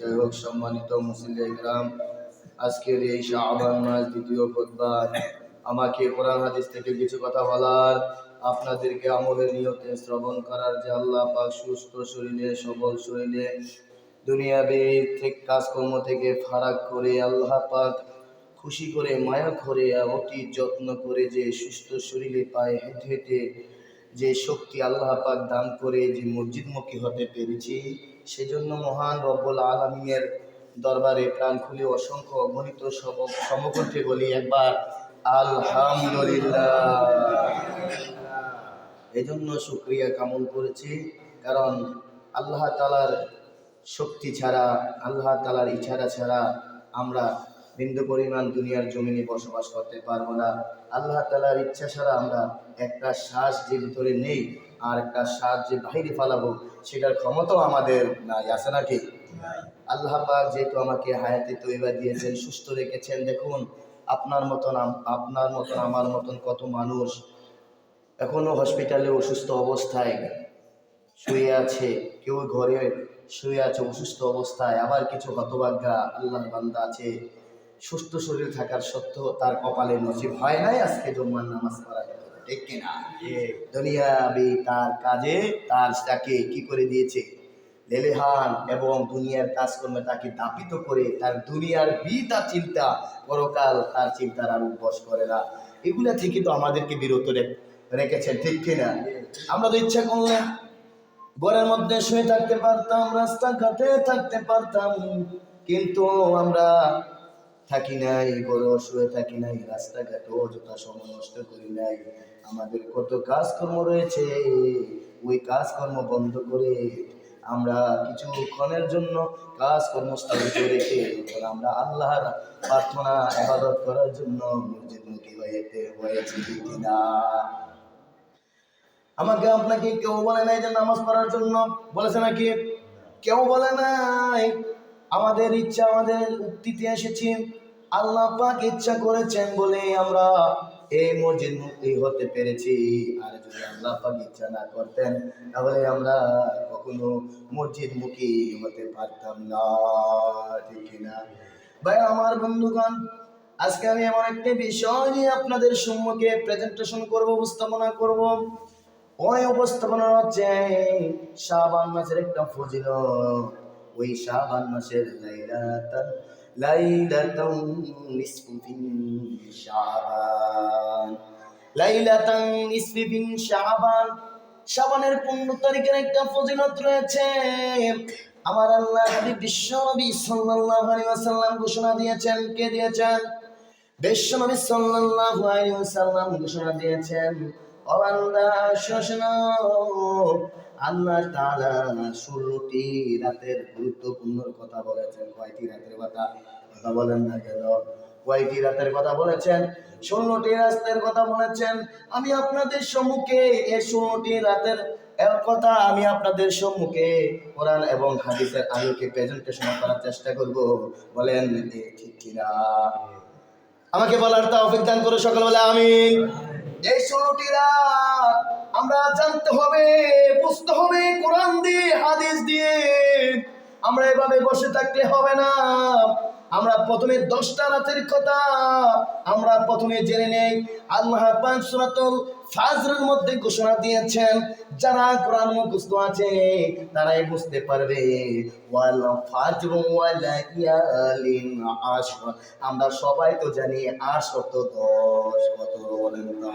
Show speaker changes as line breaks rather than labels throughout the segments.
যাই হোক, সম্মানিত মুসলিম গ্রাম, আজকের এই শাবান মাস দ্বিতীয় খুতবায় আমাকে কোরআন হাদিস থেকে কিছু কথা বলার, আপনাদেরকে আমলের নিয়তে শ্রবণ করার, যে আল্লাহ পাক সুস্থ শরীরে, সবল শরীরে, দুনিয়াবি থেকে কাজকর্ম থেকে ফারাক করে আল্লাহ পাক খুশি করে, মায়া করে, অতি যত্ন করে যে সুস্থ শরীরে পায়ে হেঁটে হেঁটে যে শক্তি আল্লাহ পাক দান করে যে মসজিদমুখী হতে পেরেছি, সেজন্য মহান রব্বুল আলামিনের দরবারে প্রাণ খুলে অসংখ্য অগণিত সমকণ্ঠে বলি একবার আলহামদুলিল্লাহ। এই জন্য শুকরিয়া কামল করেছি, কারণ আল্লাহ তাআলার শক্তি ছাড়া, আল্লাহ তাআলার ইচ্ছা ছাড়া আমরা বিন্দু পরিমাণ দুনিয়ার জমিনে বসবাস করতে পারবো না। আল্লাহ তাআলার ইচ্ছা ছাড়া আমরা একটা শ্বাস যে ভিতরে নেই আর একটা শ্বাস যে বাহিরে ফালাবো, সেটার ক্ষমতাও আমাদের নাই, আছে নাকি? আল্লাহ পাক যেহেতু আমাকে হায়াতে তৈবা দিয়েছেন, সুস্থ রেখেছেন, দেখুন আপনার মতন আমার মতন কত মানুষ এখনো হসপিটালে অসুস্থ অবস্থায় শুয়ে আছে, কেউ ঘরে শুয়ে আছে অসুস্থ অবস্থায়, আবার কিছু হতভাগ্যা আল্লাহর বান্দা আছে সুস্থ শরীর থাকার সত্ত্বেও তার কপালে নসিব হয় নাই আজকে জুম্মার নামাজ পড়া, ঠিক কিনা? দুনিয়াবি তার কাজে তাকে কি করে দিয়েছে, লেলেহান, এবং দুনিয়ার কাজকর্মে তাকে দাপিত করে তার দুনিয়ার বিতা চিন্তা, পরকাল তার চিন্তার আর বশ করে না। এগুলা থেকে তো আমাদেরকে বিরত রেখেছেন, ঠিক কিনা? আমরা তো ইচ্ছা করলে ঘরের মধ্যে শুয়ে থাকতে পারতাম, রাস্তাঘাটে থাকতে পারতাম, কিন্তু আমরা থাকি নাই, ঘরে শুয়ে থাকি নাই, রাস্তাঘাটে অযথা সময় নষ্ট করি নাই। আমাদের কত কাজকর্ম রয়েছে, ওই কাজকর্ম বন্ধ করে আমরা কিছুক্ষণের জন্য কাজকর্ম স্থগিত রেখে আমরা আল্লাহর প্রার্থনা ইবাদত করার জন্য মসজিদমুখী হয়েছি, ঠিক কিনা? আমাকে আপনাকে কেউ বলে নাই যে নামাজ পড়ার জন্য, বলেছে নাকি? কেউ বলে নাই। আমাদের ইচ্ছা, আমাদের উক্তিতে এসেছি, আল্লাহ পাক ইচ্ছা করেছেন বলে আমরা এই মসজিদমুখী হতে পেরেছি। আর যদি আল্লাহ পাক ইচ্ছা না করতেন, তাহলে আমরা কখনো মসজিদমুখী হতে পারতাম না, ঠিক না ভাই? আমার বন্ধুগণ, আজকে আমি এমন একটা বিষয় নিয়ে আপনাদের সম্মুখে প্রেজেন্টেশন করব, উপস্থাপনা করব। ওই উপস্থাপনা হচ্ছে শাবান মাসের একটা ফজিলত। ওই শাবান মাসের লাইলাতুন নিসফু মিন শাবান, লাইলাতুন নিসফু মিন শাবান, শাবানের 15 তারিখের একটা ফজিলত রয়েছে। আমার আল্লাহ হাবিব বিশ্বনবী সাল্লাল্লাহু আলাইহি ওয়াসাল্লাম ঘোষণা দিয়েছেন। কে দিয়েছেন? বিশ্বনবী সাল্লাল্লাহু আলাইহি ওয়াসাল্লাম ঘোষণা দিয়েছেন, ও বান্দা শোনো, আল্লাহ তাআলা 16টি রাতের গুরুত্বপূর্ণ কথা বলেছেন। কয়টি রাতের কথা? কথা বলেন না কেন? কয়টি রাতের কথা বলেছেন? 16টি রাতের কথা বলেছেন। আমি আপনাদের সম্মুখে এই 16টি রাতের কথা আমি আপনাদের সম্মুখে কোরআন এবং হাদিসের আলোকে প্রেজেন্টেশন করার চেষ্টা করব। বলেন ঠিক কিনা? আমাকে বলার তৌফিক দান করো, সকলে বলে আমিন। এই 16টি রাত আমরা জানতে হবে, বুঝতে হবে কোরআন দিয়ে, হাদিস দিয়ে। আমরা এভাবে বসে থাকলে হবে না। আমরা প্রথমে 10টা রাতের কথা আমরা প্রথমে জেনে নেই। আল্লাহ পাক সূরাতুল ফাজরের মধ্যে ঘোষণা দিয়েছেন, যারা কোরআন মুখস্থ আছে তারাই বুঝতে পারবে, ওয়াল ফাজর ওয়া লায়ালিন আশর। আমরা সবাই তো জানি 8 শত 10, কত বলেন তো?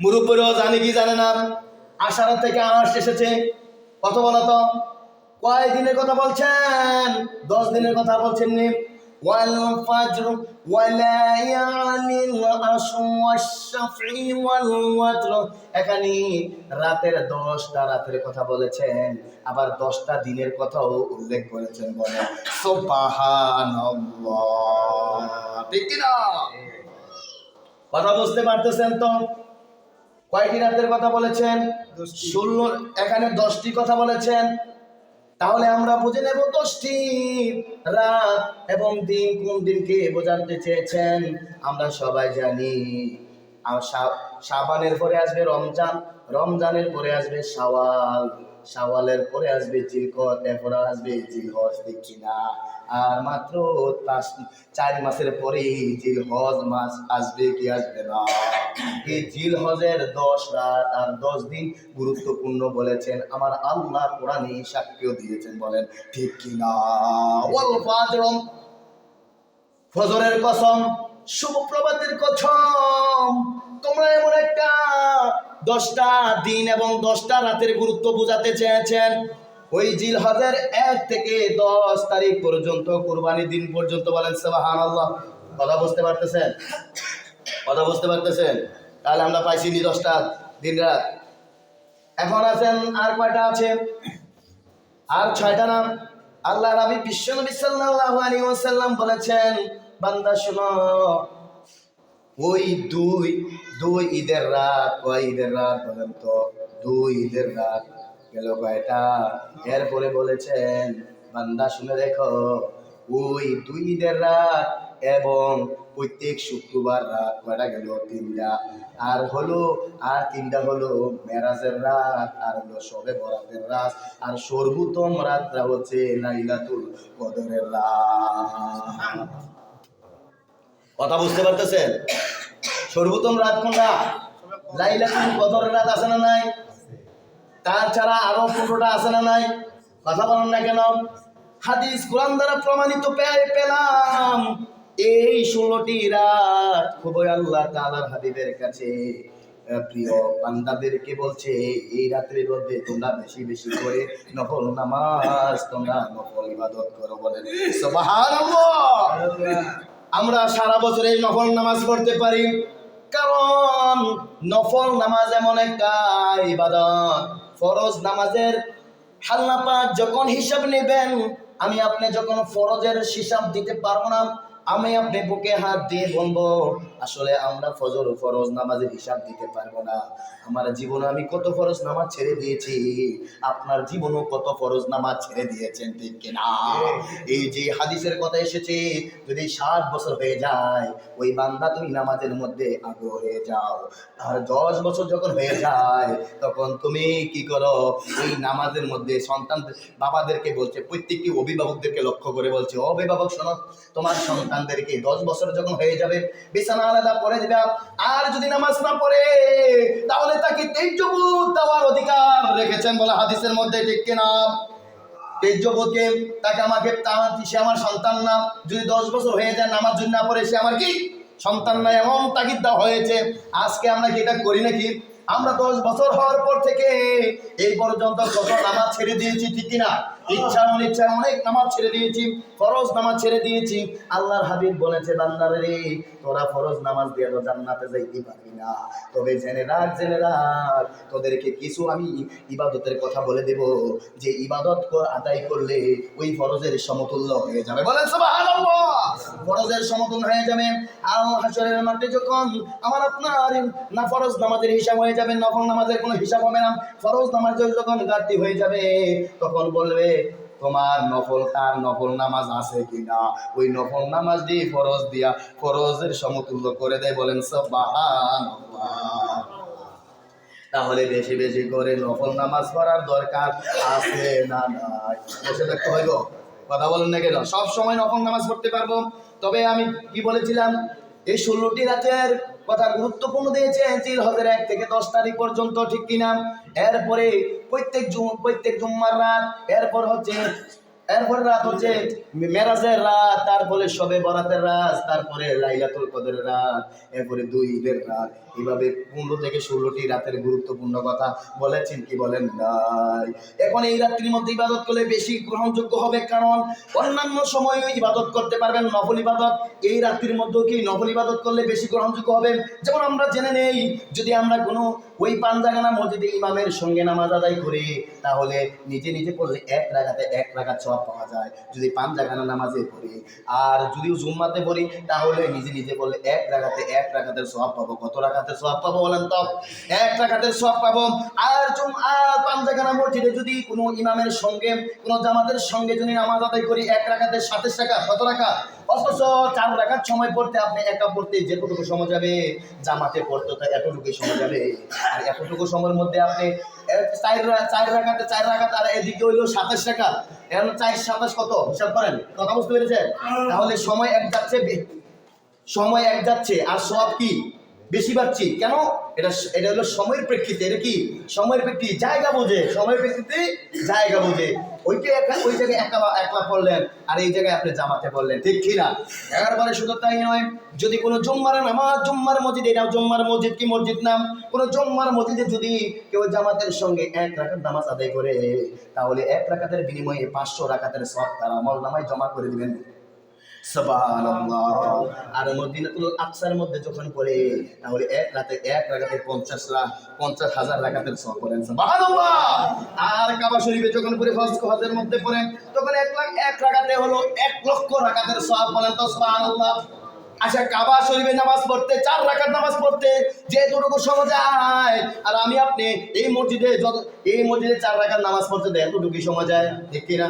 মুরুব্বিরাও জানে কি জানে না? আশারা থেকে 8 এসেছে, কত বলো তো? কয় দিনের কথা বলছেন? 10 দিনের কথা বলছেন নি? ওয়াল ফাজর ওয়া লায়ালিন আশর ওয়াশ-শাফঈ ওয়াল ওয়াতর। এখানে রাতের 10টা রাতের কথা বলেছেন, আবার 10টা দিনের কথাও উল্লেখ করেছেন। বলে সুবহানাল্লাহ, ঠিক কি না? কথা বুঝতে পারতেছেন তো? কয়টি রাতের কথা বলেছেন? 16। এখানে 10টি কথা বলেছেন। তাহলে আমরা বুঝে নেব 10টি রাত এবং দিন কোন দিনকে বোঝাতে চেয়েছেন। আমরা সবাই জানি শাবানের পরে আসবে রমজান, রমজানের পরে আসবে শাওয়াল, শাওয়ালের পরে আসবে জিলকদ, এরপরে আসবে জিলহজ, ঠিক কিনা? আর মাত্র 4 মাসের পরেই জিলহজ মাস আসবে কি আসবে না? এই জিলহজের 10 রাত আর 10 দিন গুরুত্বপূর্ণ বলেছেন আমার আল্লাহ, কোরআনে সাক্ষ্য দিয়েছেন, বলেন ঠিক কিনা? ওয়াল ফাজর, ফজরের কসম, শুভ প্রভাতের কসম। তোমরা এমন একটা 10টা দিন এবং 10টা রাতের গুরুত্ব বোঝাতে চেয়েছেন। ওই জিলহজের 1 থেকে 10 তারিখ পর্যন্ত, কুরবানির দিন পর্যন্ত, বলেন সুবহানাল্লাহ। কথা বুঝতে পারতেছেন? কথা বুঝতে পারতেছেন? তাহলে আমরা পাইছি 10টা দিন রাত। এখন আছেন আর কয়টা আছে? আর 6টা নাম। আল্লাহ নবী বিশ্বনবী সাল্লাল্লাহু আলাইহি ওয়াসাল্লাম বলেছেন, বান্দা শোনো, ওই দুই ঈদের রাত, কয় ঈদের রাত বলেন তো? 2 ঈদের রাত গেল কয়টা? এরপরে বলেছেন, বান্দা শুনে দেখো, ওই 2 ঈদের রাত এবং প্রত্যেক শুক্রবার রাত কয়টা গেল? 3টা। আর 3টা হলো মেরাজের রাত, আর হলো শবে বরাতের রাত, আর সর্বোত্তম রাতটা হচ্ছে লাইলাতুল কদরের রাত। কথা বুঝতে পারতেছেন? সর্বোত্তম রাত কোনটা? লাইলাতুল কদরের রাত আছে না নাই? তাছাড়া আরো 15টা আছে না নাই? কথা বলেন না কেন? হাদিস কোরআন দ্বারা প্রমাণিত পেলাম এই 16টি রাত খুবই আল্লাহ তাআলার হাবিবের কাছে প্রিয়। বান্দাদেরকে বলছে এই রাত্রির মধ্যে তোমরা বেশি বেশি করে নফল নামাজ, তোমরা নফল ইবাদত করো, বলেন সুবহানাল্লাহ। আমরা সারা বছর এই নফল নামাজ পড়তে পারি, কারণ নফল নামাজ এমন একটা ইবাদত, ফরজ নামাজের আল্লাহ পাক যখন হিসাব নেবেন, আমি আপনি যখন ফরজের হিসাব দিতে পারবো না, আমি আপনি বুকে হাত দিয়ে বলবো আসলে আমরা ফরজ নামাজের হিসাব দিতে পারবো না। আমার জীবনে আমি কত ফরজ নামাজ ছেড়ে দিয়েছি, আপনার জীবনও কত ফরজ নামাজ ছেড়ে দিয়েছেন, ঠিক কিনা? এই যে হাদিসের কথা এসেছে, যদি 60 বছর হয়ে যায় ওই বান্দা তুমি নামাজের মধ্যে আগ্রহ হয়ে যাও, আর 10 বছর যখন হয়ে যায় তখন তুমি কি করো? ওই নামাজের মধ্যে সন্তান, বাবাদেরকে বলছে, প্রত্যেকটি অভিভাবকদেরকে লক্ষ্য করে বলছে, অভিভাবক শোনো, তোমার সন্তানদেরকে 10 বছর যখন হয়ে যাবে বিছানা আলাদা করে দিবে, আর যদি নামাজ না পড়ে তাহলে তাকে তেজ্যবুত দেওয়ার অধিকার রেখেছেন, বলে হাদিসের মধ্যে, ঠিক কিনা? তেজ্যবুতকে, তাকে আমাকে, সে আমার সন্তান না, যদি 10 বছর হয়ে যায় নামাজ যদি না পড়ে সে আমার কি সন্তান না, এমন তাগিদ দেওয়া হয়েছে। আজকে আমরা কি এটা করি নাকি? আমরা 10 বছর হওয়ার পর থেকে এই পর্যন্ত কত নামাজ ছেড়ে দিয়েছি, ঠিক কিনা? ইচ্ছা অনিচ্ছা অনেক নামাজ ছেড়ে দিয়েছি, ফরজ নামাজ ছেড়ে দিয়েছি। আল্লাহর হাবিব বলেছে, বান্দারে রে, তোরা ফরজ নামাজ দিয়ে তো জান্নাতে যাইতে পারবি না, তবে জেনে রাখ তোদেরকে কিছু আমি ইবাদতের কথা বলে দেব, যে ইবাদত আদায় করলে ওই ফরজের সমতুল্য হয়ে যাবে, বলেন সুবহানাল্লাহ। ফরজের সমতুল্য হয়ে যাবে। আর হাশরের মাঠে যখন আমার আপনার না ফরজ নামাজের হিসাব হয়ে যাবে, নফল নামাজের কোনো হিসাব হবে না, ফরজ নামাজের যখন ঘাটতি হয়ে যাবে তখন বলবে তোমার নফল নামাজ আছে কিনা? ওই নফল নামাজ দিয়ে ফরজ দিয়া ফরজের সমতুল্য করে দেয়, বলেন সুবহানাল্লাহ। তাহলে বেশি বেশি করে নফল নামাজ পড়ার দরকার আছে না নাই? বসে থাকতে হইব? কথা বলেন না কেন? সব সময় নফল নামাজ পড়তে পারবো, তবে আমি কি বলেছিলাম, এই 16টি রাতের কথা গুরুত্বপূর্ণ দিয়েছে জিলহজের 1 থেকে 10 তারিখ পর্যন্ত, ঠিক কিনা? এরপরে প্রত্যেক জুম্মার রাত, এরপর রাত হচ্ছে মেরাজের রাত, তারপরে শবে বরাতের রাত, তারপরে লাইলাতুল কদরের রাত, এরপরে 2 ঈদের রাত। এইভাবে 15 থেকে 16টি রাতের গুরুত্বপূর্ণ কথা বলেছেন, কি বলেন নাই? এখন এই রাত্রির মধ্যে ইবাদত করলে বেশি গ্রহণযোগ্য হবে, কারণ অন্যান্য সময় ইবাদত করতে পারবেন নফল ইবাদত, এই রাত্রির মধ্যে কি নফল ইবাদত করলে বেশি গ্রহণযোগ্য হবে। যেমন আমরা জেনে নেই, যদি আমরা কোনো ওই পাঞ্জাগানা মসজিদে ইমামের সঙ্গে নামাজ আদায় করি, তাহলে নিজে নিজে পড়লে 1 রাকাতে 1 রাকাত সওয়াব পাওয়া যায়, যদি পাঞ্জাগানা নামাজে পড়ি। আর যদি জুম্মাতে পড়ি তাহলে নিজে নিজে বললে 1 রাকাতের সওয়াব পাবো। কত রাকাতের সওয়াব পাবো বলেন তো? 1 রাকাতের সওয়াব পাবো। আর পাঞ্জাগানা মসজিদে যদি কোনো ইমামের সঙ্গে, কোনো জামাতের সঙ্গে যদি নামাজ আদায় করি 1 রাকাতের 27 রাকাত, কত রাকাত? অথচ 4 রাকাত সময় পড়তে আপনি একা পড়তে যেটুকু সময় যাবে, জামাতে পড়তে তো এতটুকুই সময় যাবে। আর এতটুকু সময়ের মধ্যে আপনি চার রাকাত আর এদিকে হইলো 27 রাকাত। এখন 4 27 কত হিসাব করেন, কথা বুঝতে পেরেছেন? তাহলে সময় এক যাচ্ছে আর সব কি বেশি পাচ্ছি কেন? এটা হলো সময়ের প্রেক্ষিতে। এটা কি সময়ের প্রেক্ষিতে, জায়গা বোঝে, সময়ের প্রেক্ষিতে জায়গা বোঝে। ওই জায়গায় একলা পড়লেন আর এই জায়গায় আপনি জামাতে পড়লেন, ঠিক কি না? এবারে শুধু তাই নয়, যদি কোনো জুম্মার নামাজ, জুম্মার মসজিদ, এটা জুম্মার মসজিদ কি মসজিদ নাম, কোনো জুম্মার মসজিদে যদি কেউ জামাতের সঙ্গে 1 রাকাত নামাজ আদায় করে, তাহলে 1 রাকাতের বিনিময়ে 500 রাকাতের সওয়াব তার আমলনামায় জমা করে দিবেন। সুবহানাল্লাহ। আর মদিনাতুল আকসার মধ্যে যখন পড়ে, তাহলে 1 রাকাতে 50,000 রাকাতের সওয়াব করেন। সুবহানাল্লাহ। আর কাবা শরীফে যখন পড়ে, হজের মধ্যে পড়েন, তখন 1 রাকাতে হলো 1,00,000 রাকাতের সওয়াব, বলেন তো সুবহানাল্লাহ। আচ্ছা, কাবা শরীফে নামাজ পড়তে, 4 রাকাত নামাজ পড়তে যেটুকু সময় যায়, আর আমি আপনি এই মসজিদে 4 রাকাত নামাজ পড়তে এতটুকু সময় যায়, ঠিক কিনা?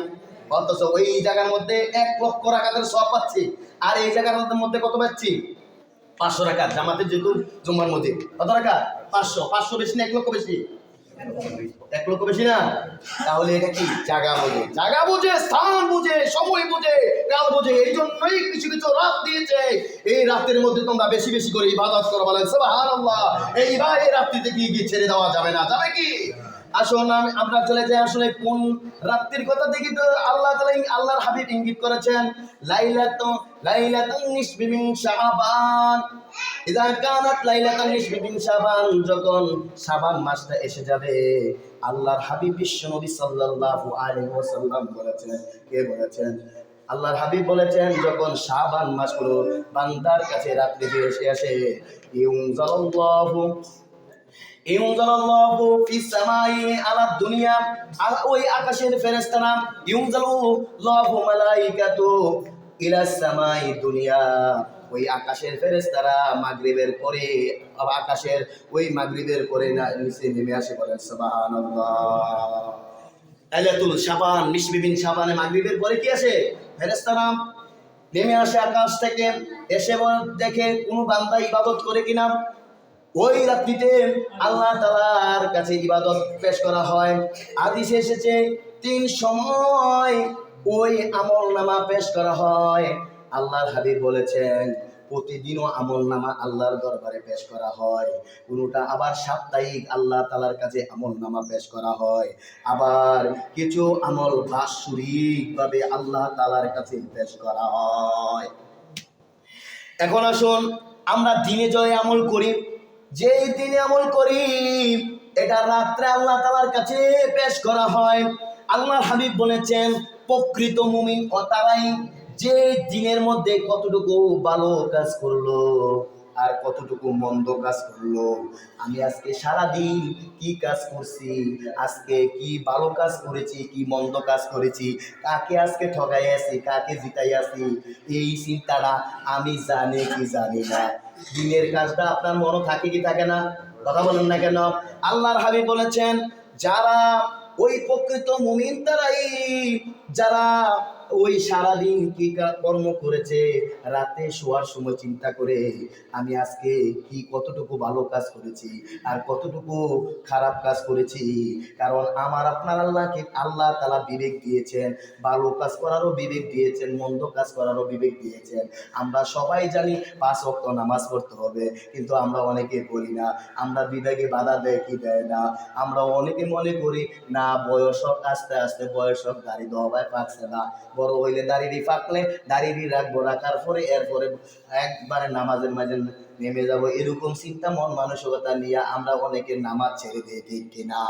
অথচ ওই জায়গার মধ্যে 1,00,000 রাকাতের সওয়াব পাচ্ছি, আর এই জায়গার মধ্যে কত পাচ্ছি? 500 রাকাত। জামাতের যেহেতু জুম্মার মসজিদ, কত রাকাত? 500 বেশি না 1,00,000 বেশি? 1,00,000 বেশি না? তাহলে এটা কি জায়গা বোঝে, স্থান বুঝে, সময় বুঝে, কাল বুঝে। এই জন্যই কিছু কিছু রাত দিয়েছে, এই রাতের মধ্যে তোমরা বেশি বেশি করে ইবাদত করো, বলেন সুবহানাল্লাহ। এই রাত্রিতে কি ছেড়ে দেওয়া যাবে না, যাবে কি? আসুন আমরা চলে যাই আসলে কোন রাত্রির কথা দেখি তো। আল্লাহর হাবিব ইঙ্গিত করেছেন, লাইলাতুন নিসফি মিন শাবান, ইযা কানাত লাইলাতুন নিসফি মিন শাবান, যখন শাবান মাসটা এসে যাবে, আল্লাহর হাবিব বিশ্বনবী সাল্লাল্লাহু আলাইহি ওয়াসাল্লাম বলেছেন, কে বলেছেন? আল্লাহর হাবিব বলেছেন, যখন শাবান মাস হলো বান্দার কাছে রাত্রি এসে আসে, ইউনজালাল্লাহু ফিস সামাই আলা দুনিয়া, ওই আকাশের ফেরেশতারা, ইউনজালাল্লাহু মালাইকাতু ইলা সামাই দুনিয়া, ওই আকাশের ফেরেশতারা মাগরিবের পরে, আকাশের ওই মাগরিবের পরে নিচে নেমে আসে, বলেন সুবহানাল্লাহ। লাইলাতুল শাবান, নিসফি মিন শাবানে মাগরিবের পরে কি আসে? ফেরেশতারা নেমে আসে আকাশ থেকে, এসে দেখে কোনো বান্দা ইবাদত করে কিনা। ওই রাত্রিতে আল্লাহ তাআলার কাছে ইবাদত পেশ করা হয়। হাদিসে এসেছে 3 সময় ওই আমলনামা পেশ করা হয়। আল্লাহর হাবিব বলেছেন, প্রতিদিনও আমলনামা আল্লাহর দরবারে পেশ করা হয়। কোনটা আবার সাপ্তাহিক আল্লাহ তাআলার কাছে আমলনামা পেশ করা হয়। আবার কিছু আমল বাৎসরিকভাবে আল্লাহ তাআলার কাছে পেশ করা হয়। এখন আসুন, আমরা দিনে জয় আমল করি, যেই দিনে আমল করি, এটা রাত্রে আল্লাহ তাআলার কাছে পেশ করা হয়। আল্লাহর হাবিব বলেছেন, প্রকৃত মুমিন ও তারাই যে দিনের মধ্যে কতটুকু ভালো কাজ করলো আর কতটুকু মন্দ কাজ করলো। আমি আজকে সারা দিন কি কাজ করছি, আজকে কি ভালো কাজ করেছি, কি মন্দ কাজ করেছি, কাকে আজকে ঠকাই আছি, কাকে জিতাই আছি, এই চিন্তাটা আমি জানি কি জানি না। দিনের কাজটা আপনার মনে থাকে কি থাকে না? কথা বলেন না কেন? আল্লাহর হাবিব বলেছেন, যারা ওই প্রকৃত মুমিন তারাই যারা ওই সারাদিন কি কর্ম করেছে, রাতে শোয়ার সময় চিন্তা করে আমি আজকে কি কতটুকু ভালো কাজ করেছি আর কতটুকু খারাপ কাজ করেছি। কারণ আমার আপনার আল্লাহ তাআলা বিবেক দিয়েছেন, ভালো কাজ করারও বিবেক দিয়েছেন, মন্দ কাজ করারও বিবেক দিয়েছেন। আমরা সবাই জানি 5 ওয়াক্ত নামাজ পড়তে হবে, কিন্তু আমরা অনেকে করি না। আমরা বিবেকে বাধা দেয় কি দেয় না। আমরা অনেকে মনে করি না, বয়স হোক, আস্তে আস্তে বয়স হোক, দাড়ি দহবায় পাকছে না, বড় হইলে দাড়ি পাকলে দাড়ি রাখবো, রাখার পরে এরপরে একবারে নামাজের মাঝে নেমে যাব, এরকম চিন্তা মন মানসিকতা নিয়ে আমরা অনেকে নামাজ ছেড়ে দিই, ঠিক কিনা?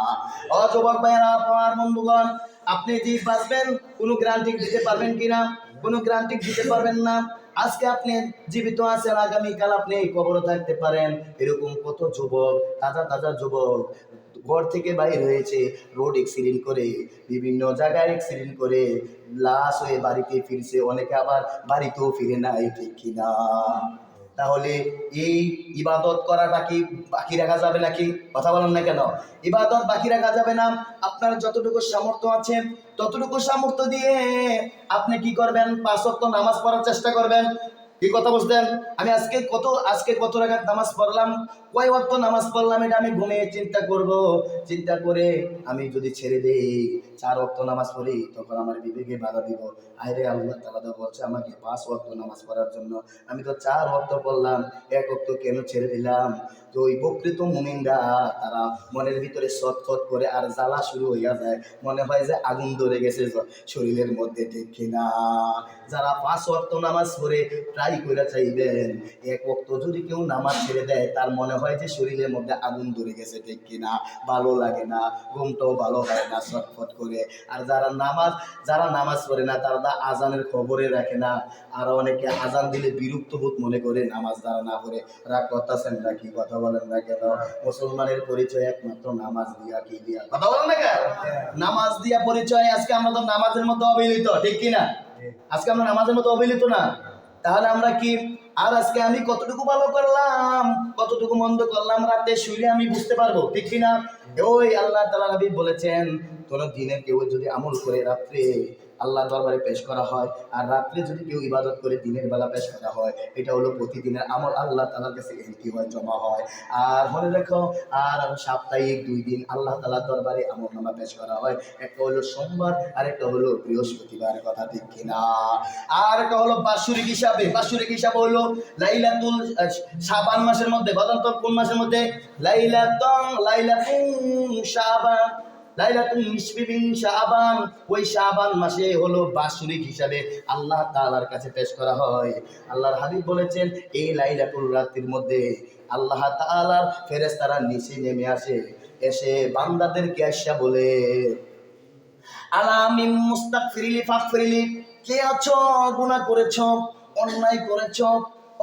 ও যুবক ভাইয়েরা, আমার বন্ধুগণ, আপনি যে বাঁচবেন কোনো গ্যারান্টি দিতে পারবেন কিনা? কোনো গ্যারান্টি দিতে পারবেন না। আজকে আপনি জীবিত আছেন, আগামীকাল আপনি কবরে থাকতে পারেন। এরকম কত যুবক, তাজা তাজা যুবক ঘর থেকে বাইর হয়েছে, রোড অ্যাক্সিডেন্ট করে, বিভিন্ন জায়গায় অ্যাক্সিডেন্ট করে লাশ হয়ে বাড়িতে ফিরছে, অনেকে আবার বাড়িতেও ফিরে নাই, ঠিক কিনা? তাহলে এই ইবাদত করাটা কি বাকি রাখা যাবে নাকি? কথা বলেন না কেন? ইবাদত বাকি রাখা যাবে না। আপনার যতটুকু সামর্থ্য আছে ততটুকু সামর্থ্য দিয়ে আপনি কি করবেন? 5 ওয়াক্ত নামাজ পড়ার চেষ্টা করবেন। কি কথা বুঝতেন? আমি আজকে কত রাকাত নামাজ পড়লাম, কয় ওয়াক্ত নামাজ পড়লাম, এটা আমি ঘুমিয়ে চিন্তা করব। চিন্তা করে আমি যদি ছেড়ে দেই 4 ওয়াক্ত নামাজ পড়ি, তখন আমার বিবেকে বাধা দিব। আরে আল্লাহ তাআলা তো বলছে আমাকে 5 ওয়াক্ত নামাজ পড়ার জন্য, আমি তো 4 ওয়াক্ত পড়লাম, 1 ওয়াক্ত কেন ছেড়ে দিলাম? তো ওই প্রকৃত মুমিনরা তারা মনের ভিতরে ছটফট করে আর জ্বালা শুরু হইয়া যায়, মনে হয় যে আগুন ধরে গেছে শরীরের মধ্যে, ঠিক কিনা? যারা 5 ওয়াক্ত নামাজ পড়ে ট্রাই করে চাইবেন, 1 ওয়াক্ত যদি কেউ নামাজ ছেড়ে দেয়, তার মনে হয় যে শরীরের মধ্যে আগুন ধরে গেছে, ঠিক কিনা? ভালো লাগে না, ঘুমটাও ভালো হয় না, ছটফট করে। আর যারা নামাজ পড়ে না, তারা আজানের খবরে রাখে না। আর অনেকে আজান দিলে বিরক্ত বোধ মনে করে নামাজ যারা না পড়ে। রাগ করতেছেন না কি? কথা বলেন না কেন? মুসলমানের পরিচয় একমাত্র নামাজ দিয়া। কি দিয়া? কথা বলেন না কেন? নামাজ দিয়া পরিচয়। আজকে আমরা তো নামাজের মধ্যে অবহেলিত, ঠিক কিনা? আজকে আমরা নামাজের মতো অবহেলিত না, তাহলে আমরা কি? আর আজকে আমি কতটুকু ভালো করলাম, কতটুকু মন্দ করলাম, রাতে শুইলে আমি বুঝতে পারবো, ঠিক কিনা? ওই আল্লাহ তাআলা নবী বলেছেন, কোন দিনের কেউ যদি আমল করে রাত্রে আল্লাহ দরবারে পেশ করা হয়, আর রাত্রে যদি কেউ ইবাদত করে দিনের বেলা পেশ করা হয়, এটা হলো প্রতিদিনের আমল আল্লাহ তাআলার কাছে কি হয়? জমা হয়। আর মনে রাখো, আর সাপ্তাহিক 2 দিন আল্লাহ তাআলার দরবারে আমল নামা পেশ করা হয়, একটা হলো সোমবার আর একটা হলো বৃহস্পতিবার, কথা ঠিক কিনা? আর একটা হলো বাৎসরিক হিসাব হলো লাইলাতুল শাবান মাসের মধ্যে, বলেন তো কোন মাসের মধ্যে? লাইলাতুল শাবান, লাইলাতুল নিসফি মিন শাবান। ওই শাবান মাসে হলো বাৎসরিক হিসাবে আল্লাহ তাআলার কাছে পেশ করা হয়। আল্লাহর হাবিব বলেছেন, এই লাইলাতুল রাতের মধ্যে আল্লাহ তাআলার ফেরেশতারা নিচে নেমে আসে, এসে বান্দাদেরকে আইসা বলে, আলামিন মুস্তাগফিরিলি ফাগফিরিলি, কে আছো গুনাহ করেছো, অন্যায় করেছো,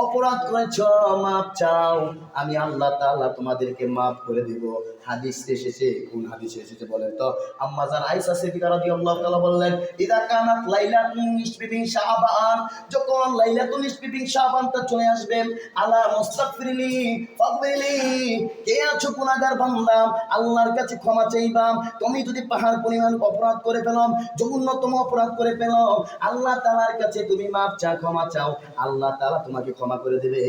অপরাধ করেছো, মাপ চাও, আমি আল্লাহ তাআলা তোমাদেরকে মাফ করে দিব। হাদিস এসেছে, কোন হাদিস এসেছে বলেন তো? আম্মা জান আয়েশা সিদ্দিকা রাদিয়াল্লাহু তাআলা বললেন, ইদা কানাত লাইলাতুন নিসফি মিন শাবান, যখন লাইলাতুন নিসফি মিন শাবান তা চলে আসবে, আলা মুস্তাগফিরিলি ফাগফিরিলি, কে আছো গুনাহগার বান্দা, আল্লাহর কাছে ক্ষমা চাইবা। তুমি যদি পাহাড় পরিমাণ অপরাধ করে ফেলো, জঘন্যতম অপরাধ করে ফেলো, আল্লাহ তাআলার কাছে তুমি মাফ চাও, ক্ষমা চাও, আল্লাহ তাআলা তোমাকে ক্ষমা করে দেবে।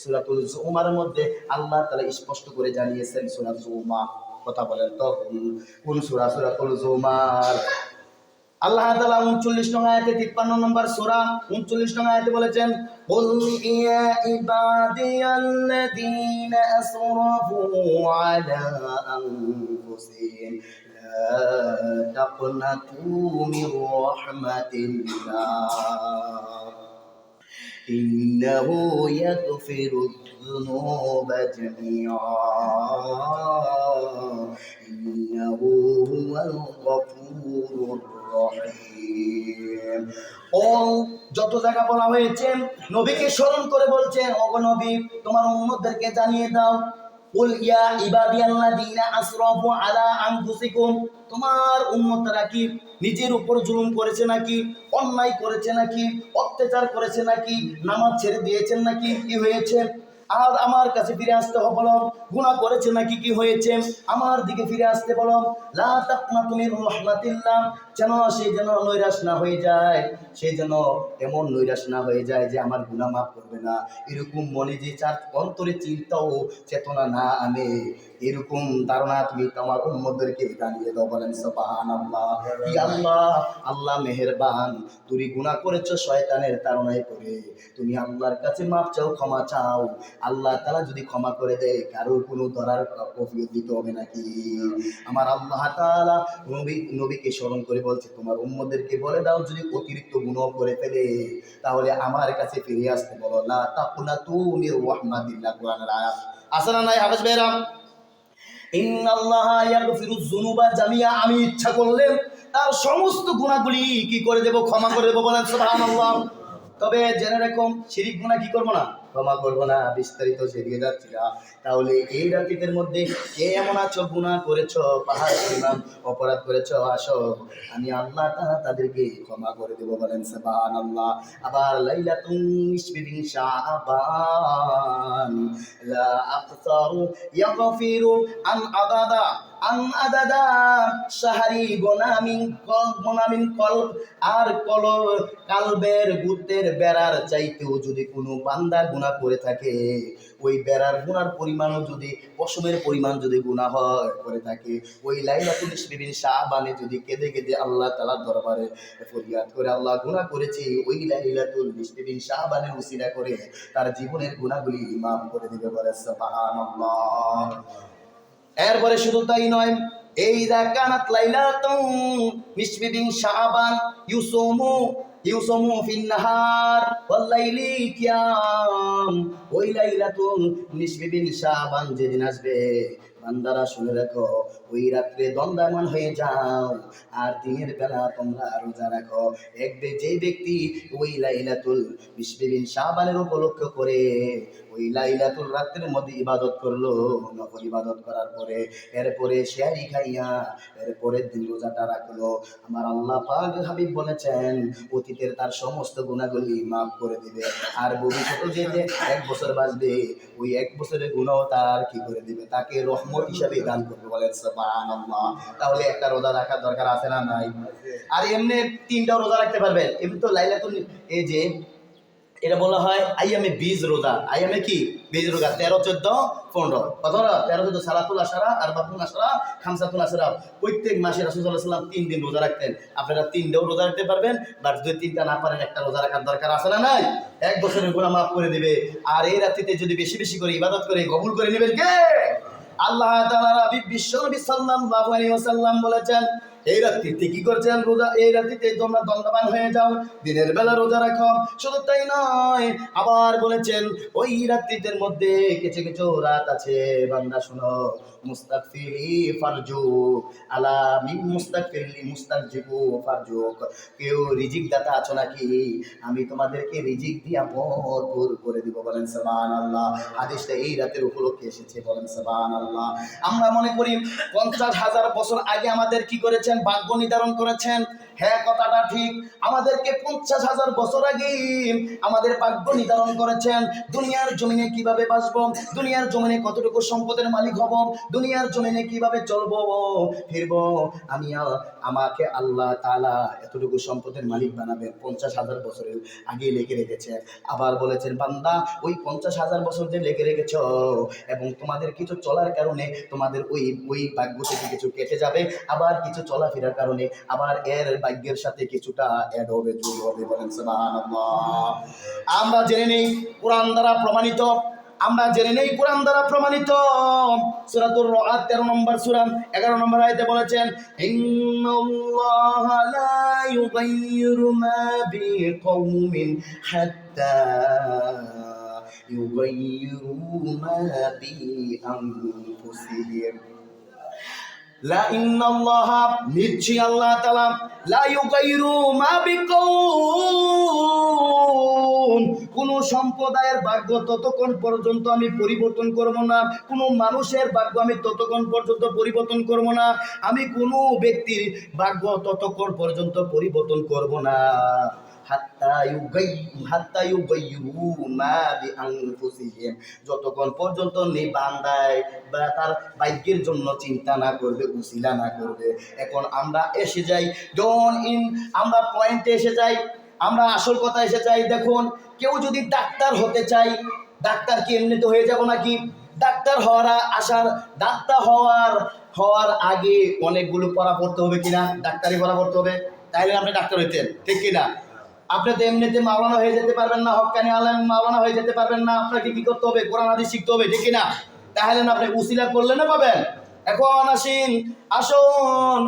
সূরাতুল জুমার মধ্যে আল্লাহ তাআলা স্পষ্ট করে জানিয়েছেন, সূরা জুমা। কথা বলেন তো কোন সূরা? সূরাতুল জুমার। আল্লাহ তাআলা 39 নং আয়াতে, 53 নম্বর সূরা 39 নং আয়াতে বলেছেন, কুল ইয়া ইবাদিয়াল্লাযীনা আসরাফু আলা আনফুসিহিম লা তাকনাতু মির রাহমাতিল্লাহ ইন্নাহু ইয়াগফিরুয যুনুবা জামিআ ইন্নাহু হুয়াল গফুরুর রহিম। ও যত জায়গা বলা হয়েছে, নবীকে স্মরণ করে বলছেন, ওগো নবী, তোমার উম্মতদেরকে জানিয়ে দাও, কুল ইয়া ইবাদিয়াল্লাযীনা আসরাফু আলা আনফুসিকুম, তোমার উম্মতরা কি নিজের উপর জুলুম করেছে নাকি, অন্যায় করেছে নাকি, অত্যাচার করেছে নাকি, নামাজ ছেড়ে দিয়েছেন নাকি, কি হয়েছে? আর আমার কাছে ফিরে আসতে বলো। গুনাহ করেছে নাকি, কি হয়েছে? আমার দিকে ফিরে আসতে বলো। লা তাকনাতু মির রাহমাতিল্লাহ, সে যেন নৈরাশ না হয়ে যায়, সে যেন এমন নৈরাশ না হয়ে যায় যে আমার গুনাহ মাফ করবে না, এরকম মনে যে চার অন্তরে চিন্তা ও চেতনা না আনে, এরকম ধারণা তুমি তোমার উম্মতদেরকে জানিয়ে দাও। বলেন সুবহানাল্লাহ। কি আল্লাহ, আল্লাহ মেহেরবান, তুমি গুনাহ করেছো শয়তানের তাড়নায় পড়ে, তুমি আল্লাহর কাছে মাপ চাও, ক্ষমা চাও, আল্লাহ তাআলা যদি ক্ষমা করে দেয়, কারোর কোনো ধরার কফিয়ত দিতে হবে নাকি? আমার আল্লাহ তাআলা নবীকে স্মরণ করে বলছে, তোমার উম্মতদেরকে বলে দাও, যদি অতিরিক্ত গুনাহ করে ফেলে, তাহলে আমার কাছে ফিরে আসতে বলো। লা তাকুনাতু মির রাহমাতিল্লাহ, কোরআনের আয়াত। আছে না নাই হাফেজ ভাইরা? ইন্নাল্লাহা ইয়াগফিরুয যুনুবা জামিআ, আমি ইচ্ছা করলে তার সমস্ত গুনাহগুলি কি করে দেব? ক্ষমা করে দেব। বলেন সুবহানাল্লাহ। তবে জেনে রাখুন, শিরিক গুনাহ কি করব না? ক্ষমা করবো না, বিস্তারিত সেদিকে যাচ্ছি না। তাহলে এই রাত্রিদের মধ্যে কে এমন আছো গুনাহ করেছো, পাহাড় পরিমাণ অপরাধ করেছো, আসো আমি আল্লাহ তাআলা তাদেরকে ক্ষমা করে দেবো, বলেন সুবহানাল্লাহ। আবার লাইলাতুন নিসফি মিন শাবান লা আকসারু ইয়াগফিরু আন আদাদা শাহরি গোনামিন কলব, আর কালবের গুতের বেড়ার চাইতেও যদি কোনো বান্দা গুনাহ করে থাকে, ওই বেড়ার গুনার পরিমাণও যদি পশমের পরিমাণ যদি গুনাহ হয় করে থাকে, ওই লাইলাতুল নিসফি মিন শাবানে যদি কেঁদে কেঁদে আল্লাহ তাআলার দরবারে ফরিয়াদ করে আল্লাহ গুনাহ করেছি, ওই লাইলাতুল নিসফি মিন শাবানের উসিলা করে তার জীবনের গুনাহগুলি মাফ করে দিবে, বলে সুবহানাল্লাহ। এরপরে শুধু তাই নয়, এই কানাত লাইলাতুন নিসফি মিন শাবান ইউসমু ফিন নাহার ওয়াল লাইলি কিয়াম, ওই লাইলাতুল নিসফি মিন শাবান যেদিন আসবে, বান্দারা শুনে রাখো, ওই রাত্রে দণ্ডায়মান হয়ে যাও আর দিনের বেলা তোমরা রোজা রাখো। যে ব্যক্তি ওই লাইলাতুল নিসফি মিন শাবানের উপলক্ষ করে ওই লাইলাতুল রাতের মধ্যে ইবাদত করলো, নফল ইবাদত করার পরে এরপরে সেহরি খাইয়া এরপরের দিন রোজাটা রাখলো, আমার আল্লাহ পাক হাবিব বলেছেন অতীতের তার সমস্ত গুনাহগুলি মাফ করে দিবে, আর ভবিষ্যতে যে 1 বছর বাঁচবে ওই 1 বছরের গুনাহ তার কি করে দিবে, তাকে রহমত হিসাবে দান করবে, বলেন সুবহানাল্লাহ। তাহলে একটা রোজা রাখার দরকার আছে না নাই? আর এমনি 3টা রোজা রাখতে পারবেন, এমনি তো লাইলাতুল এই যে এটা বলা হয় আইয়ামে 20 রোজা, আইয়ামে কি 20 রোজা, 13 14 15, কত না 13 14 সালাতুল আশরা আর বাতুল আশরা খামসাতুল আশরা। প্রত্যেক মাসে রাসূল সাল্লাল্লাহু আলাইহি ওয়াসাল্লাম 3 দিন রোজা রাখতেন, আপনারা 3টাও রোজা রাখতে পারবেন, বাট যদি 3টা না পারেন একটা রোজা রাখার দরকার আছে না নাই? 1 বছরের গুনাহ মাফ করে দিবে। আর এই রাত্রিতে যদি বেশি বেশি করে ইবাদত করে কবুল করে নেবেন কে? আল্লাহ তাআলা বিশ্বনবী সাল্লাল্লাহু আলাইহি ওয়াসাল্লাম বলেছেন, এই রাত্রিতে কি করছেন? রোজা। এই রাত্রিতে তোমরা দণ্ডবান হয়ে যাও, দিনের বেলা রোজা রাখো। শুধু তাই নয়, আবার বলেছেন ওই রাত্রিদের মধ্যে কিছু কিছু রাত আছে, বান্দা শোনো, মুস্তাগফিরি ফারজুক আলা মিন মুস্তাগফিরি মুস্তাগজিবু ফারজুক, কেউ রিজিক দাতা আছো নাকি? আমি তোমাদেরকে রিজিক দিয়া ভরপুর করে দিব, বলেন সুবহানাল্লাহ। হাদিসটা এই রাতের উপলক্ষে এসেছে, বলেন সুবহানাল্লাহ। আমরা মনে করি 50,000 বছর আগে আমাদের কি করেছেন? ভাগ্য নির্ধারণ করেছেন। হ্যাঁ, কথাটা ঠিক। আমাদেরকে 50,000 বছর আগে আমাদের ভাগ্য নির্ধারণ করেছেন। দুনিয়ার জমিনে কিভাবে বাঁচবো, দুনিয়ার জমিনে কতটুকু সম্পদের মালিক হব, দুনিয়ার জমিনে কিভাবে চলবো ফিরবো, আমাকে আল্লাহ তাআলা এতটুকু সম্পদের মালিক বানাবেন 50,000 বছরের আগে লিখে রেখেছেন। আবার বলেছেন, বান্দা ওই 50,000 বছর যে লিখে রেখেছ, এবং তোমাদের কিছু চলার কারণে তোমাদের ওই ভাগ্য থেকে কিছু কেটে যাবে, আবার কিছু চলাফেরার কারণে আবার এর ভাগ্যের সাথে কিছুটা অ্যাড হবে, যোগ হবে, বলেন সুবহানাল্লাহ। আমরা জেনে নেই কোরআন দ্বারা প্রমাণিত, আমরা জেনে নেই কোরআন দ্বারা প্রমাণিত। সূরাতুর রাদ 13 নম্বর সূরা 11 নম্বর আয়াতে বলেছেন, ইন্নাল্লাহা লা ইউগাইয়িরু মা বিকাওমিন হাত্তা ইউগাইয়িরু মা বিআনফুসিহিম। লা ইন্নাল্লাহা, নিশ্চয়ই আল্লাহ তাআলা, লা ইউগাইরু মা বিকওম, কোন সম্প্রদায়ের ভাগ্য ততক্ষণ পর্যন্ত আমি পরিবর্তন করব না, কোন মানুষের ভাগ্য আমি ততক্ষণ পর্যন্ত পরিবর্তন করব না, আমি কোন ব্যক্তির ভাগ্য ততক্ষণ পর্যন্ত পরিবর্তন করব না, যতক্ষণ পর্যন্ত বান্দায় বা তার ভাগ্যের জন্য চিন্তা না করবে, উসিলা না করবে। এখন আমরা এসে যাই, আমরা পয়েন্টে এসে যাই, আমরা আসল কথা এসে যাই। দেখুন, কেউ যদি ডাক্তার হতে চাই, ডাক্তার কি এমনিতে হয়ে যাব নাকি? ডাক্তার হওয়ার আগে অনেকগুলো পড়া পড়তে হবে কিনা? ডাক্তারি পড়া পড়তে হবে, তাইলে আপনি ডাক্তার হইতেন, ঠিক কিনা? আপনি তো এমনিতে মাওলানা হয়ে যেতে পারবেন না, হক্কানি আলেম মাওলানা হয়ে যেতে পারবেন না, আপনাকে কি করতে হবে? কোরআন হাদিস শিখতে হবে, ঠিক কিনা? তাহলে না আপনি উসিলা করলে না পাবেন। এখন আসুন,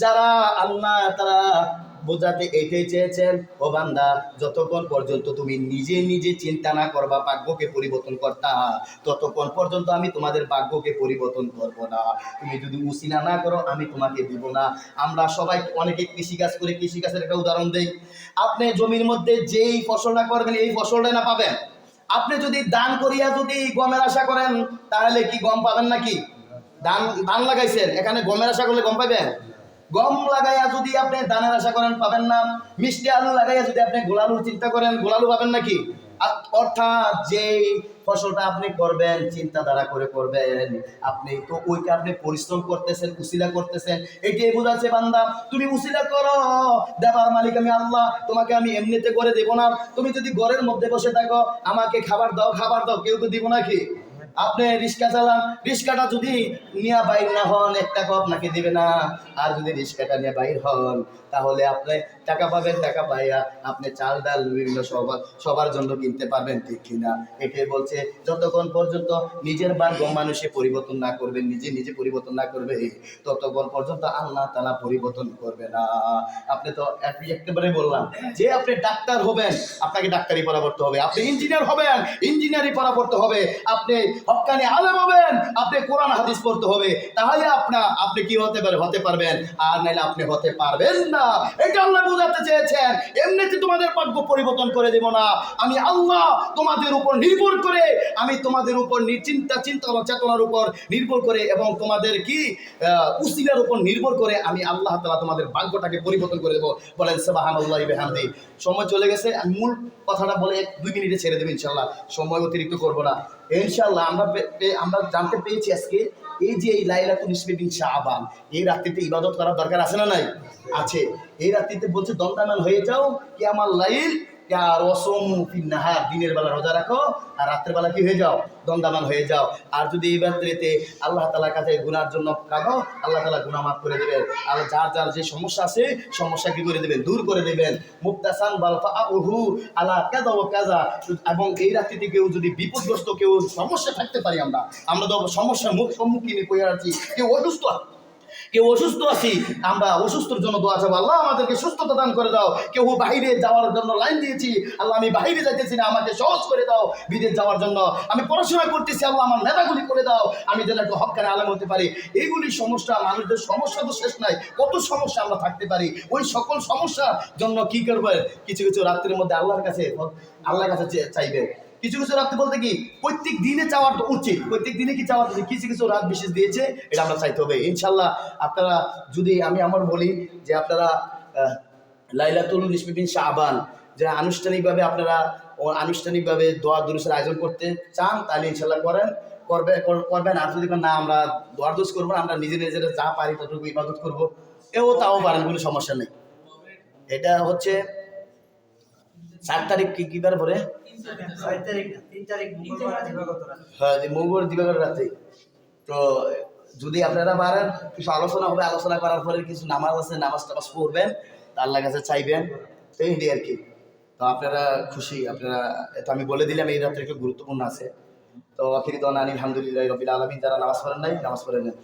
যারা আল্লাহ তারা বোঝাতে এটাই চেয়েছেন, ও বান্দা, যতক্ষণ পর্যন্ত তুমি নিজে নিজে চিন্তা না করবা ভাগ্যকে পরিবর্তন করতা, ততক্ষণ পর্যন্ত আমি তোমাদের ভাগ্যকে পরিবর্তন করব না। তুমি যদি উসিলা না করো, আমি তোমাকে দিব না। আমরা সবাই অনেকে কৃষিকাজ করি, কৃষিকাজের একটা উদাহরণ দেই। আপনি জমির মধ্যে যেই ফসলটা করবেন, এই ফসলটা না পাবেন, আপনি যদি দান করিয়া যদি গমের আশা করেন তাহলে কি গম পাবেন নাকি? ধান ধান লাগাইছেন, এখানে গমের আশা করলে গম পাবেন? গম লাগাইয়া যদি আপনি দানের আশা করেন পাবেন না। মিষ্টি আলু লাগাইয়া যদি আপনি গোলালুর চিন্তা করেন গোলালু পাবেন নাকি? অর্থাৎ যে ফসলটা আপনি করবেন চিন্তাধারা করে করবেন, আপনি তো ওইটা আপনি পরিশ্রম করতেছেন, উসিলা করতেছেন। এটাই বোঝাচ্ছে বান্দা তুমি উসিলা করো, দেবার মালিক আমি আল্লাহ, তোমাকে আমি এমনিতে করে দেব না। তুমি যদি ঘরের মধ্যে বসে থাকো আমাকে খাবার দাও খাবার দাও, কেউ তো দিব নাকি? আপনি রিক্সা চালান, রিক্সাটা যদি নিয়ে বাইর না হন একটা কপ আপনাকে দিবে না। আর যদি রিক্সাটা নিয়ে বাইর হন তাহলে আপনি টাকা পাবেন, টাকা পাইয়া আপনি চাল ডাল বিভিন্ন সবার জন্য কিনতে পারবেন, ঠিক কিনা? এটাই বলছে যতক্ষণ পর্যন্ত নিজের ভাগ্য মানুষে পরিবর্তন না করবে, নিজে নিজে পরিবর্তন না করবে, ততক্ষণ পর্যন্ত আল্লাহ তাআলা পরিবর্তন করবে না। আপনি তো একেবারে বললাম যে আপনি ডাক্তার হবেন, আপনাকে ডাক্তারি পড়া পড়তে হবে। আপনি ইঞ্জিনিয়ার হবেন, ইঞ্জিনিয়ারিং পড়া পড়তে হবে। আপনি হক্কানি আলেম হবেন, আপনি কোরআন হাদিস পড়তে হবে। তাহলে আপনি কি হতে পারবেন, আর নাইলে আপনি হতে পারবেন না। এটা আল্লাহ বোঝাতে চেয়েছেন। এমনিতে তোমাদের ভাগ্য পরিবর্তন করে দেব না। আমি আল্লাহ তোমাদের উপর নির্ভর করে, আমি তোমাদের উপর চিন্তা চেতনার উপর নির্ভর করে এবং তোমাদের কি উসিলার উপর নির্ভর করে আমি আল্লাহ তাআলা তোমাদের ভাগ্যটাকে পরিবর্তন করে দেবো। বলেন সুবহানাল্লাহি ওয়া বিহামদিহি। সময় চলে গেছে, আমি মূল কথাটা বলে 2 মিনিটে ছেড়ে দেব ইনশাআল্লাহ, সময় অতিরিক্ত করব না ইনশাআল্লাহ। আমরা জানতে পেরেছি আজকে এই যে এই লাইলাতুল নিসফি বিন শাবান, এই রাত্রিতে ইবাদত করার দরকার আছে না নাই? আছে। এই রাত্রিতে বলছে দণ্ডায়মান হয়ে যাও কিয়ামাল লাইল আর ওয়াসুমু ফিন নাহার, দিনের বেলা রোজা রাখো আর রাতের বেলা কি হয়ে যাও, দণ্ডায়মান হয়ে যাও। আর যদি এই রাত্রিতে আল্লাহ তাআলার কাছে গুনার জন্য কাঁদো, আল্লাহ তাআলা গুনাহ মাফ করে দেবেন। আর যার যার যে সমস্যা আছে সমস্যা কি করে দেবেন, দূর করে দেবেন। মুক্তাসান বাল ফাআহু আলা কাযা ওয়া কাযা। এবং এই রাত্রিতে কেউ যদি বিপদগ্রস্ত, কেউ সমস্যা থাকতে পারি, আমরা তো সমস্যার সম্মুখীন হয়ে আছি। কেউ অসুস্থ আছি, আমরা অসুস্থর জন্য দোয়া চাবো, আল্লাহ আমাদেরকে সুস্থতা দান করে দাও। কেউ বাইরে যাওয়ার জন্য লাইন দিয়েছি, আল্লাহ আমি বাইরে যাইতেছি না, আমাকে সহজ করে দাও বিদেশ যাওয়ার জন্য। আমি পড়াশোনা করতেছি, আল্লাহ আমার মেধাগুলি করে দাও, আমি যেন একটু হক্কানে আলেম হতে পারি। এইগুলি সমস্যা, মানুষদের সমস্যা তো শেষ নাই, কত সমস্যা আমরা থাকতে পারি। ওই সকল সমস্যার জন্য কি করবে, কিছু কিছু রাত্রির মধ্যে আল্লাহর কাছে চাইবে। কিছু কিছু রাত বলতে কি প্রত্যেক দিনে চাওয়ার তো উচিত, প্রত্যেক দিনে কি চাওয়ার উচিত, কিছু কিছু রাত বিশেষ দিয়েছে, এটা আমরা চাইতে হবে ইনশাল্লাহ। আপনারা যদি আমি আমার বলি যে আপনারা লাইলাতুল নিসফি বিন শাবান যে আনুষ্ঠানিকভাবে দোয়া দুরুসের আয়োজন করতে চান তাহলে ইনশাল্লাহ করবেন। আর যদি না আমরা দোয়া দুরুস করবো না, আমরা নিজেরা যা পারি ততটুকু ইবাদত করবো, তাও পারেন, কোনো সমস্যা নেই। এটা হচ্ছে 7 তারিখ কি বার পরে, হ্যাঁ মঙ্গল দিবাগত রাতে। তো যদি আপনারা পারেন কিছু আলোচনা হবে, আলোচনা করার পরে কিছু নামাজ আছে, নামাজ টামাজ পড়বেন, আল্লাহর কাছে চাইবেন, তো এই আর কি। তো আপনারা খুশি, আপনারা তো আমি বলে দিলাম এই রাত্রে একটু গুরুত্বপূর্ণ আছে। তো আখিরি দোয়া আলহামদুলিল্লাহি রাব্বিল আলামিন। যারা নামাজ পড়েন নাই নামাজ পড়ে নেন।